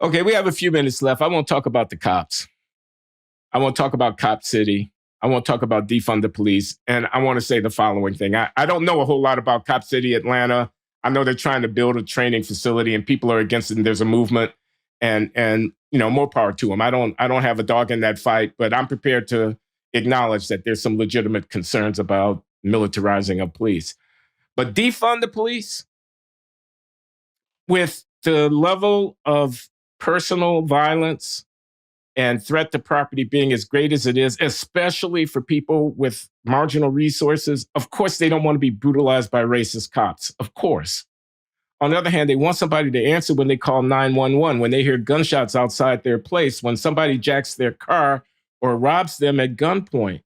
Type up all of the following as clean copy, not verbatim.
Okay, we have a few minutes left. I won't talk about the cops. I won't talk about Cop City. I won't talk about defund the police. And I want to say the following thing. I don't know a whole lot about Cop City, Atlanta. I know they're trying to build a training facility and people are against it and there's a movement and more power to them. I don't have a dog in that fight, but I'm prepared to acknowledge that there's some legitimate concerns about militarizing of police. But defund the police with the level of personal violence and threat to property being as great as it is, especially for people with marginal resources. Of course, they don't want to be brutalized by racist cops. Of course. On the other hand, they want somebody to answer when they call 911, when they hear gunshots outside their place, when somebody jacks their car or robs them at gunpoint.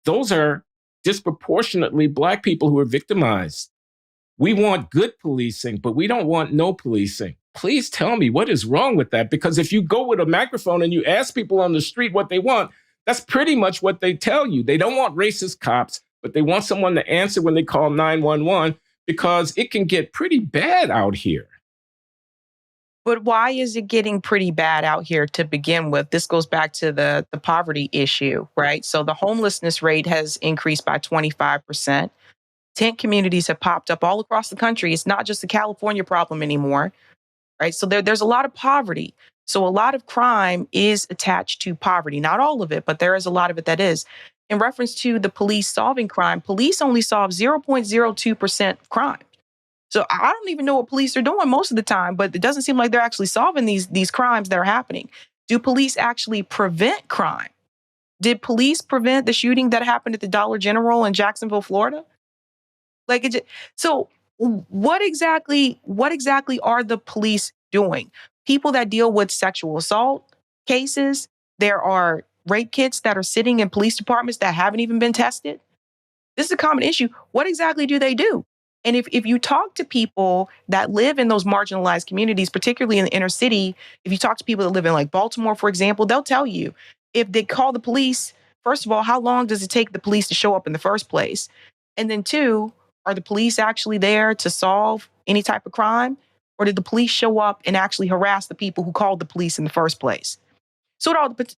Those are disproportionately Black people who are victimized. We want good policing, but we don't want no policing. Please tell me what is wrong with that? Because if you go with a microphone and you ask people on the street what they want, that's pretty much what they tell you. They don't want racist cops, but they want someone to answer when they call 911 because it can get pretty bad out here. But why is it getting pretty bad out here to begin with? This goes back to the poverty issue, right? So the homelessness rate has increased by 25%. Tent communities have popped up all across the country. It's not just a California problem anymore, right? So there's a lot of poverty. So a lot of crime is attached to poverty. Not all of it, but there is a lot of it that is. In reference to the police solving crime, police only solve 0.02% of crime. So I don't even know what police are doing most of the time, but it doesn't seem like they're actually solving these crimes that are happening. Do police actually prevent crime? Did police prevent the shooting that happened at the Dollar General in Jacksonville, Florida? So what exactly are the police doing? People that deal with sexual assault cases, there are rape kits that are sitting in police departments that haven't even been tested. This is a common issue. What exactly do they do? And if you talk to people that live in those marginalized communities, particularly in the inner city, if you talk to people that live in like Baltimore, for example, they'll tell you if they call the police, first of all, how long does it take the police to show up in the first place? And then two, are the police actually there to solve any type of crime? Or did the police show up and actually harass the people who called the police in the first place? So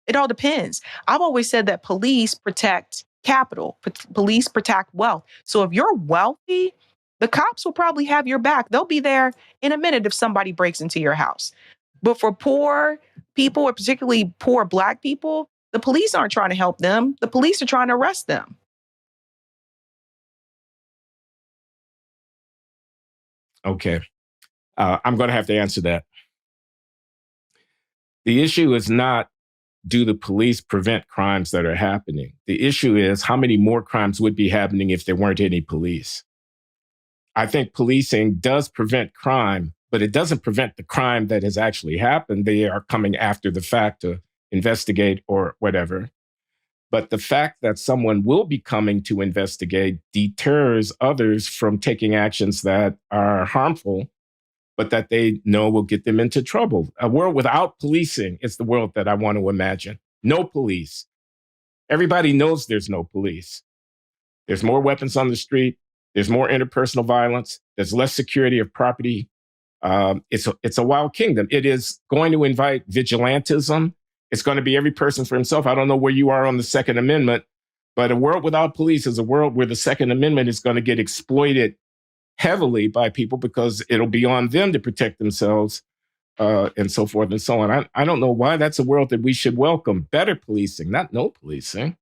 it all depends. I've always said that police protect capital, police protect wealth. So if you're wealthy, the cops will probably have your back. They'll be there in a minute if somebody breaks into your house. But for poor people, or particularly poor Black people, the police aren't trying to help them. The police are trying to arrest them. Okay. I'm going to have to answer that. The issue is not, do the police prevent crimes that are happening? The issue is, how many more crimes would be happening if there weren't any police? I think policing does prevent crime, but it doesn't prevent the crime that has actually happened. They are coming after the fact to investigate or whatever. But the fact that someone will be coming to investigate deters others from taking actions that are harmful, but that they know will get them into trouble. A world without policing is the world that I want to imagine. No police. Everybody knows there's no police. There's more weapons on the street. There's more interpersonal violence. There's less security of property. It's a wild kingdom. It is going to invite vigilantism. It's going to be every person for himself. I don't know where you are on the Second Amendment, but a world without police is a world where the Second Amendment is going to get exploited heavily by people because it'll be on them to protect themselves and so forth and so on. I don't know why that's a world that we should welcome. Better policing, not no policing.